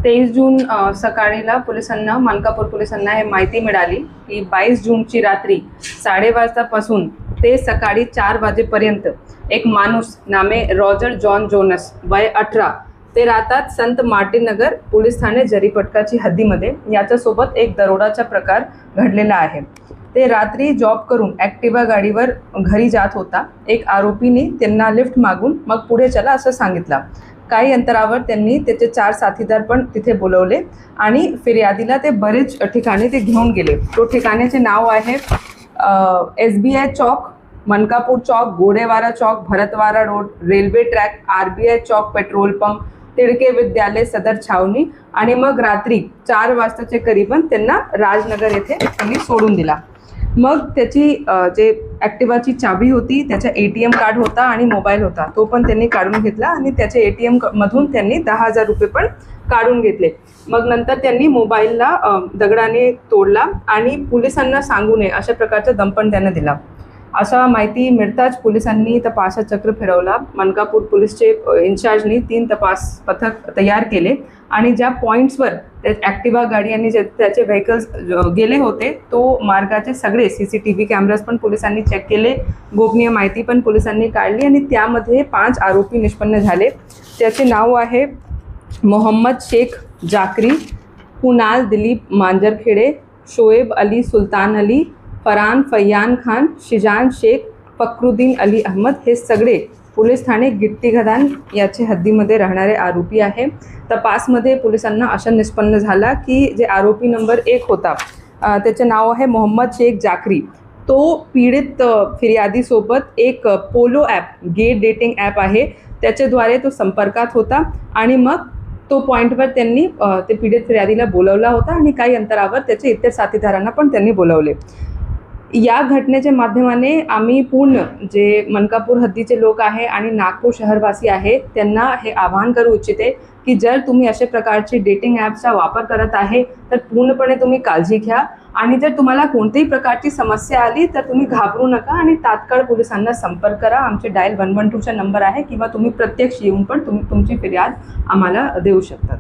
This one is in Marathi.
23 जून सकाळीला पोलिसांना मानकापूर पोलिसांना हे माहिती मिळाली की 22 जूनची रात्री 5:30 वाजतापासून ते सकाळी 4 वाजेपर्यंत एक माणूस नामे रॉजर जॉन जोनस वय 18 ते राहतात संत मार्टिन नगर पोलीस ठाणे जरीपटकाची हद्दीमध्ये याच्यासोबत एक दरोडाचा प्रकार घडलेला आहे। ते रात्री जॉब करून ॲक्टिवा गाडीवर घरी जात होता। एक आरोपीने त्यांना लिफ्ट मागून मग पुढे चला असं सांगितलं। काही अंतरावर त्यांनी त्याचे 4 साथीदार पण तिथे बोलवले आणि फिर्यादीला ते बरेच ठिकाणी ते घेऊन गेले। तो ठिकाणाचे नाव आहे SBI चौक, मनकापूर चौक, गोडेवारा चौक, भरतवारा रोड, रेल्वे ट्रॅक, RBI चौक, पेट्रोल पंप, तिडके विद्यालय, सदर छावणी आणि मग रात्री 4 वाजताचे करीबन त्यांना राजनगर येथे त्यांनी सोडून दिला। मग त्याची जे ॲक्टिवाची चाबी होती, त्याचा ATM कार्ड होता आणि मोबाईल होता, तो पण त्यांनी काढून घेतला आणि त्याचे ATM मधून त्यांनी 10,000 रुपये पण काढून घेतले। मग नंतर त्यांनी मोबाईलला दगडाने तोडला आणि पोलिसांना सांगू नये अशा प्रकारचा दमपण त्यांना दिला। अशा माहिती मिळताच पोलिसांनी तपासाचं चक्र फिरवला। मनकापूर पोलीसचे इन्चार्जनी 3 तपास पथक तयार केले आणि ज्या पॉईंट्सवर ॲक्टिवा गाडी आणि त्याचे व्हेकल्स गेले होते तो मार्गाचे सगळे CCTV कॅमेराज पण पोलिसांनी चेक केले, गोपनीय माहिती पण पोलिसांनी काढली आणि त्यामध्ये 5 आरोपी निष्पन्न झाले। त्याचे नाव आहे मोहम्मद शेख जाकरी, कुणाल दिलीप मांजरखेडे, शोएब अली सुलतान अली, फरहान फैयान खान, शिजान शेख, फखरुद्दीन अली अहमद हे सगळे पोलीस ठाणे गिट्टी घदान याचे हद्दीमध्ये राहणारे आरोपी आहे। तपासमध्ये पोलिसांना अशा निष्पन्न झाला की जे आरोपी नंबर 1 होता त्याचे नाव आहे मोहम्मद शेख जाकरी, तो पीडित फिर्यादीसोबत एक Polo app, gay dating app आहे त्याच्याद्वारे तो संपर्कात होता आणि मग तो पॉईंटवर त्यांनी ते पीडित फिर्यादीला बोलवला होता आणि काही अंतरावर त्याचे इतर साथीदारांना पण त्यांनी बोलवले। या घटनेच्या माध्यमाने आम्ही पूर्ण जे मनकापूर हद्दीचे लोक आहे आणि नागपूर शहरवासी आहे त्यांना हे आवाहन करू इच्छिते की जर तुम्ही अशा प्रकारची डेटिंग ॲप्सचा वापर करत आहे तर पूर्णपणे तुम्ही काळजी घ्या आणि जर तुम्हाला कोणत्याही प्रकारची समस्या आली तर तुम्ही घाबरू नका आणि तात्काळ पोलिसांना संपर्क करा। आमचे डायल 112चा नंबर आहे किंवा तुम्ही प्रत्यक्ष येऊन पण तुमची फिर्याद आम्हाला देऊ शकता।